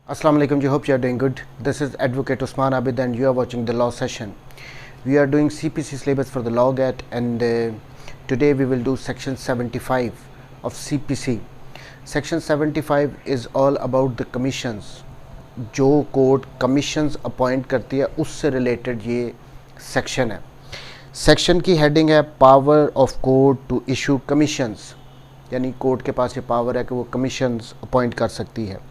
Assalamu alaikum, hope you are doing good. This is Advocate Usman Abid and you are watching the law session. We are doing CPC syllabus for the law GAT and today we will do section 75 of CPC. Section 75 is all about the commissions. जो court commissions appoint करती है उससे related ये section है. Section की heading है power of court to issue commissions, यानी court के पास ये पावर है कि वो कमीशंस अपॉइंट कर सकती है.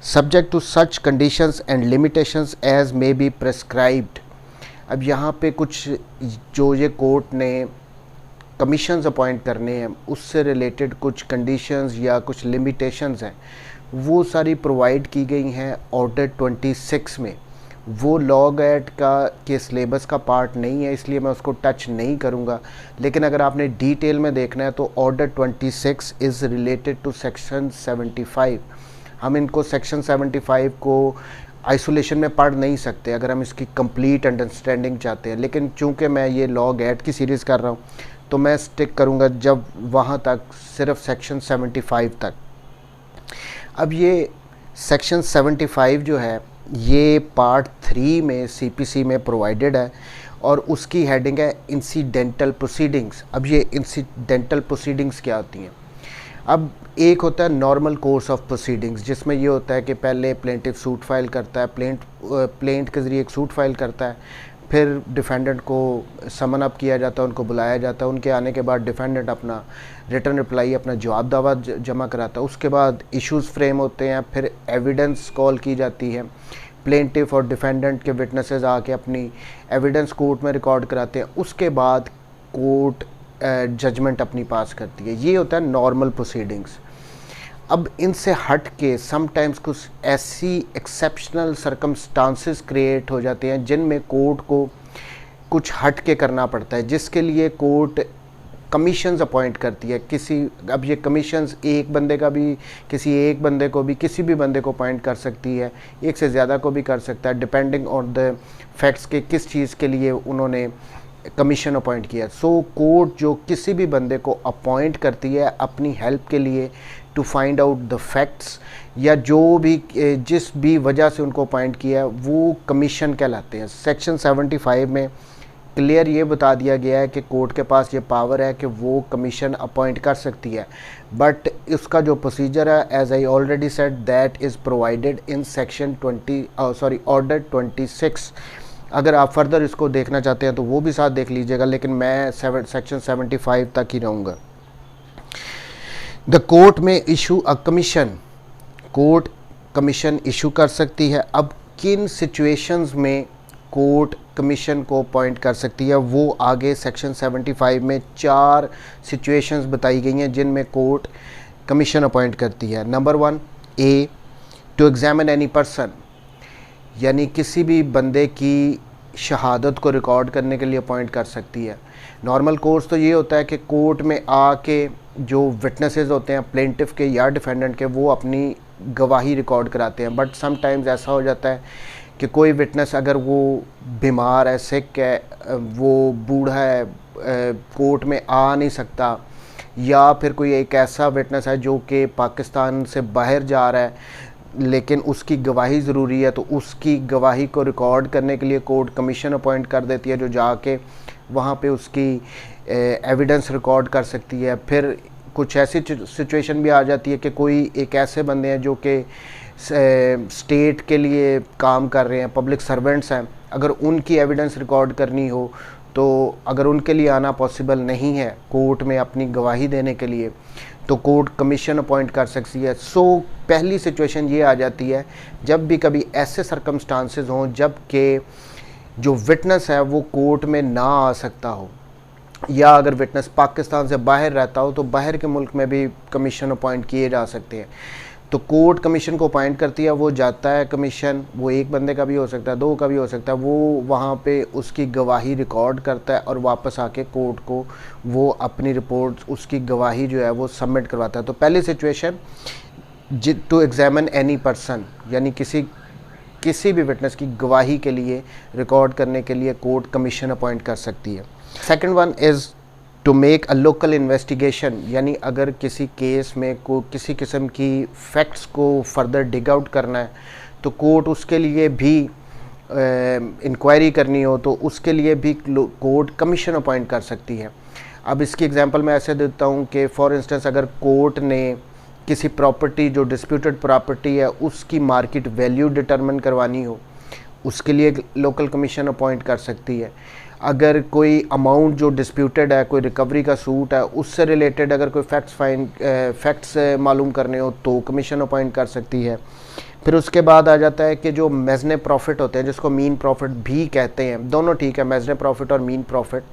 Subject to such conditions and limitations as may be prescribed. अब यहाँ पे कुछ जो ये कोर्ट ने कमीशंस अपॉइंट करने हैं उससे रिलेटेड कुछ कंडीशंस या कुछ लिमिटेशंस हैं, वो सारी प्रोवाइड की गई हैं ऑर्डर 26 में. वो लॉ गैट के सिलेबस का पार्ट नहीं है, इसलिए मैं उसको टच नहीं करूँगा. लेकिन अगर आपने डिटेल में देखना है तो order 26 is related to section 75. हम इनको सेक्शन 75 को आइसोलेशन में पढ़ नहीं सकते अगर हम इसकी कंप्लीट अंडरस्टैंडिंग चाहते हैं. लेकिन चूंकि मैं ये लॉ गैट की सीरीज़ कर रहा हूँ तो मैं स्टिक करूँगा जब वहाँ तक सिर्फ सेक्शन 75 तक. अब ये सेक्शन 75 जो है ये पार्ट 3 में CPC में प्रोवाइडेड है और उसकी हेडिंग है इंसिडेंटल प्रोसीडिंग्स. अब ये इंसिडेंटल प्रोसीडिंग्स क्या होती हैं? अब एक होता है नॉर्मल कोर्स ऑफ प्रोसीडिंग्स, जिसमें ये होता है कि पहले प्लेंटिफ सूट फाइल करता है, प्लेंट के ज़रिए एक सूट फाइल करता है, फिर डिफेंडेंट को समन अप किया जाता है, उनको बुलाया जाता है. उनके आने के बाद डिफेंडेंट अपना रिटर्न रिप्लाई, अपना जवाब दावा जमा कराता है. उसके बाद इश्यूज़ फ्रेम होते हैं, फिर एविडेंस कॉल की जाती है. प्लेंटिफ और डिफेंडेंट के विटनेसेस आके अपनी एविडेंस कोर्ट में रिकॉर्ड कराते हैं. उसके बाद कोर्ट जजमेंट अपनी पास करती है. ये होता है नॉर्मल प्रोसीडिंग्स. अब इनसे हट के समटाइम्स कुछ ऐसी एक्सेप्शनल सर्कमस्टांसेस क्रिएट हो जाते हैं जिनमें कोर्ट को कुछ हट के करना पड़ता है, जिसके लिए कोर्ट कमीशंस अपॉइंट करती है. अब ये कमीशंस एक बंदे का भी, किसी एक बंदे को भी, किसी भी बंदे को अपॉइंट कर सकती है, एक से ज़्यादा को भी कर सकता है, डिपेंडिंग ऑन द फैक्ट्स के किस चीज़ के लिए उन्होंने कमीशन अपॉइंट किया. सो कोर्ट जो किसी भी बंदे को अपॉइंट करती है अपनी हेल्प के लिए to find out the facts, या जो भी जिस भी वजह से उनको अपॉइंट किया है वो कमीशन कहलाते हैं. सेक्शन 75 में क्लियर ये बता दिया गया है कि कोर्ट के पास ये पावर है कि वो कमीशन अपॉइंट कर सकती है. बट उसका जो प्रोसीजर है, as I already said, that is provided in section order 26. अगर आप फर्दर इसको देखना चाहते हैं तो वो भी साथ देख लीजिएगा, लेकिन मैं सेक्शन 75 तक ही रहूँगा. द कोर्ट में issue a commission. Court commission issue कर सकती है. अब किन सिचुएशंस में कोर्ट कमीशन को अपॉइंट कर सकती है वो आगे सेक्शन 75 में 4 सिचुएशंस बताई गई हैं जिनमें कोर्ट कमीशन अपॉइंट करती है. Number 1, a to examine any person, यानी किसी भी बंदे की शहादत को रिकॉर्ड करने के लिए अपॉइंट कर सकती है. नॉर्मल कोर्स तो ये होता है कि कोर्ट में आके जो विटनेसेस होते हैं प्लेंटिफ के या डिफेंडेंट के, वो अपनी गवाही रिकॉर्ड कराते हैं. बट समटाइम्स ऐसा हो जाता है कि कोई विटनेस अगर वो बीमार है, सिक है, वो बूढ़ा है, कोर्ट में आ नहीं सकता, या फिर कोई एक ऐसा विटनेस है जो कि पाकिस्तान से बाहर जा रहा है लेकिन उसकी गवाही ज़रूरी है, तो उसकी गवाही को रिकॉर्ड करने के लिए कोर्ट कमीशन अपॉइंट कर देती है जो जाके वहाँ पे उसकी एविडेंस रिकॉर्ड कर सकती है. फिर कुछ ऐसी सिचुएशन भी आ जाती है कि कोई एक ऐसे बंदे हैं जो कि स्टेट के लिए काम कर रहे हैं, पब्लिक सर्वेंट्स हैं, अगर उनकी एविडेंस रिकॉर्ड करनी हो तो अगर उनके लिए आना पॉसिबल नहीं है कोर्ट में अपनी गवाही देने के लिए, तो कोर्ट कमीशन अपॉइंट कर सकती है. सो पहली सिचुएशन ये आ जाती है जब भी कभी ऐसे सर्कमस्टांसेस हों जब कि जो विटनेस है वो कोर्ट में ना आ सकता हो, या अगर विटनेस पाकिस्तान से बाहर रहता हो तो बाहर के मुल्क में भी कमीशन अपॉइंट किए जा सकते हैं. तो कोर्ट कमीशन को अपॉइंट करती है, वो जाता है कमीशन, वो एक बंदे का भी हो सकता है, 2 का भी हो सकता है, वो वहाँ पे उसकी गवाही रिकॉर्ड करता है और वापस आके कोर्ट को वो अपनी रिपोर्ट, उसकी गवाही जो है वो सबमिट करवाता है. तो पहली situation to examine any person, यानी किसी भी विटनेस की गवाही के लिए रिकॉर्ड करने के लिए कोर्ट कमीशन अपॉइंट कर सकती है. Second one is to make a local investigation, यानी अगर किसी केस में को किसी किस्म की फैक्ट्स को फर्दर डिग आउट करना है तो कोर्ट उसके लिए भी इंक्वायरी करनी हो तो उसके लिए भी कोर्ट कमीशन अपॉइंट कर सकती है। अब इसकी एग्जांपल मैं ऐसे देता हूँ कि फॉर इंस्टेंस अगर कोर्ट ने किसी प्रॉपर्टी जो डिस्प्यूटेड प्रॉपर्टी है उसकी मार्केट वैल्यू डिटरमिन करवानी हो, उसके लिए लोकल कमीशन अपॉइंट कर सकती है। अगर कोई अमाउंट जो डिस्प्यूटेड है, कोई रिकवरी का सूट है, उससे रिलेटेड अगर कोई फैक्ट्स मालूम करने हो तो कमीशन अपॉइंट कर सकती है। फिर उसके बाद आ जाता है कि जो मेजने प्रॉफिट होते हैं, जिसको मीन प्रॉफिट भी कहते हैं, दोनों ठीक है, मेजने प्रॉफिट और मीन प्रॉफिट,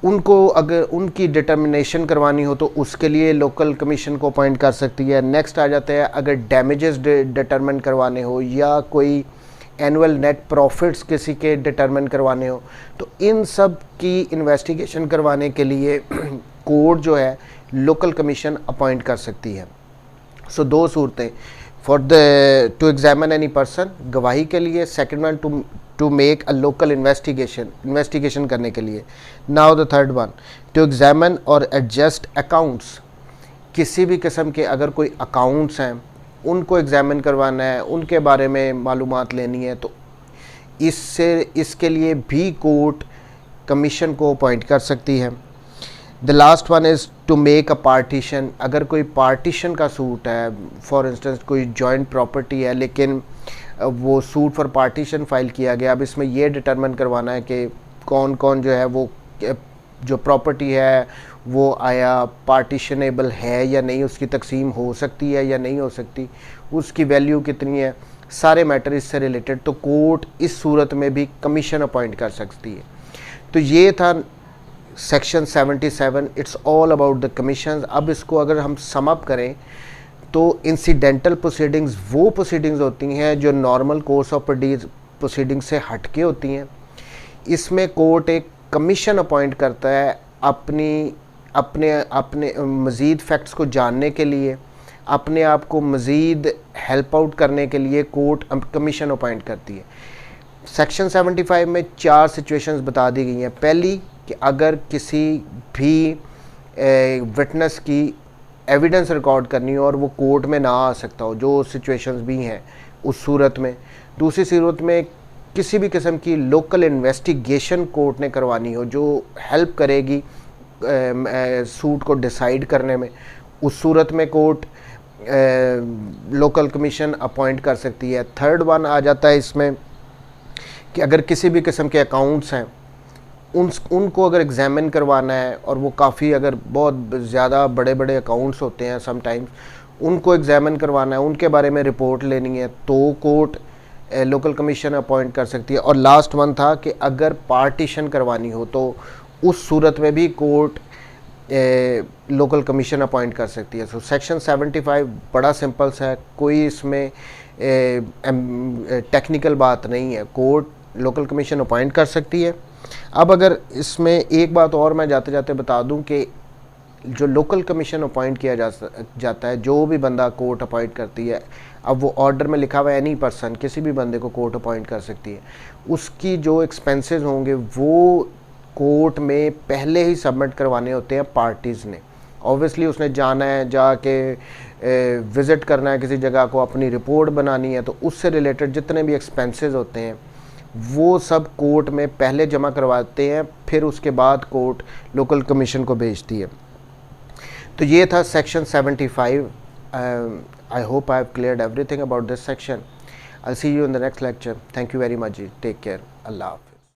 उनको अगर उनकी डिटर्मिनेशन करवानी हो तो उसके लिए लोकल कमीशन को अपॉइंट कर सकती है। नेक्स्ट आ जाता है अगर डैमेजेस डिटरमिन करवाने हो या कोई एनुअल नेट प्रॉफिट्स किसी के डिटरमिन करवाने हो तो इन सब की इन्वेस्टिगेशन करवाने के लिए कोर्ट जो है लोकल कमीशन अपॉइंट कर सकती है। सो दो सूरतें, for the to examine any person, गवाही के लिए, second one to make a local investigation करने के लिए। Now the third one, to examine और एडजस्ट अकाउंट्स, किसी भी किस्म के अगर कोई अकाउंट्स हैं उनको एग्जामिन करवाना है, उनके बारे में मालूमात लेनी है तो इसके लिए भी कोर्ट कमीशन को अपॉइंट कर सकती है। The last one is to make a partition, अगर कोई पार्टीशन का सूट है, फॉर इंस्टेंस कोई जॉइंट प्रॉपर्टी है लेकिन वो सूट फॉर पार्टीशन फाइल किया गया, अब इसमें ये डिटरमिन करवाना है कि कौन कौन जो है वो जो प्रॉपर्टी है वो आया पार्टीशनेबल है या नहीं, उसकी तकसीम हो सकती है या नहीं हो सकती, उसकी वैल्यू कितनी है, सारे मैटर इससे रिलेटेड, तो कोर्ट इस सूरत में भी कमीशन अपॉइंट कर सकती है। तो ये था section 77, it's all about the commission. अब इसको अगर हम सम अप करें तो इंसिडेंटल प्रोसीडिंग्स वो प्रोसीडिंग्स होती हैं जो नॉर्मल कोर्स ऑफ प्रोसीडिंग्स से हटके होती हैं। इसमें कोर्ट एक कमीशन अपॉइंट करता है अपने मज़ीद फैक्ट्स को जानने के लिए, अपने आप को मज़ीद हेल्प आउट करने के लिए कोर्ट कमीशन अपॉइंट करती है। सेक्शन 75 में 4 सिचुएशंस बता दी गई हैं। पहली कि अगर किसी भी विटनेस की एविडेंस रिकॉर्ड करनी हो और वो कोर्ट में ना आ सकता हो, जो सिचुएशंस भी हैं उस सूरत में। दूसरी सूरत में किसी भी किस्म की लोकल इन्वेस्टिगेशन कोर्ट ने करवानी हो जो हेल्प करेगी सूट को डिसाइड करने में, उस सूरत में कोर्ट लोकल कमीशन अपॉइंट कर सकती है। थर्ड वन आ जाता है इसमें कि अगर किसी भी किस्म के अकाउंट्स हैं उनको अगर एग्जामिन करवाना है और वो काफ़ी अगर बहुत ज़्यादा बड़े बड़े अकाउंट्स होते हैं समटाइम्स, उनको एग्जामिन करवाना है, उनके बारे में रिपोर्ट लेनी है तो कोर्ट लोकल कमीशन अपॉइंट कर सकती है। और लास्ट वन था कि अगर पार्टीशन करवानी हो तो उस सूरत में भी कोर्ट लोकल कमीशन अपॉइंट कर सकती है। सो सेक्शन 75 बड़ा सिंपल सा है, कोई इसमें टेक्निकल बात नहीं है, कोर्ट लोकल कमीशन अपॉइंट कर सकती है। अब अगर इसमें एक बात और मैं जाते जाते बता दूं कि जो लोकल कमीशन अपॉइंट किया जाता है, जो भी बंदा कोर्ट अपॉइंट करती है, अब वो ऑर्डर में लिखा हुआ है एनी पर्सन, किसी भी बंदे को कोर्ट अपॉइंट कर सकती है, उसकी जो एक्सपेंसेस होंगे वो कोर्ट में पहले ही सबमिट करवाने होते हैं पार्टीज़ ने। ऑब्वियसली उसने जाना है, जाके विज़िट करना है किसी जगह को, अपनी रिपोर्ट बनानी है, तो उससे रिलेटेड जितने भी एक्सपेंसेस होते हैं वो सब कोर्ट में पहले जमा करवाते हैं, फिर उसके बाद कोर्ट लोकल कमीशन को भेजती है। तो ये था section 75। I hope I have cleared everything about this section. I see you in the next lecture. Thank you very much जी, टेक केयर, अल्लाह हाफ़िज़।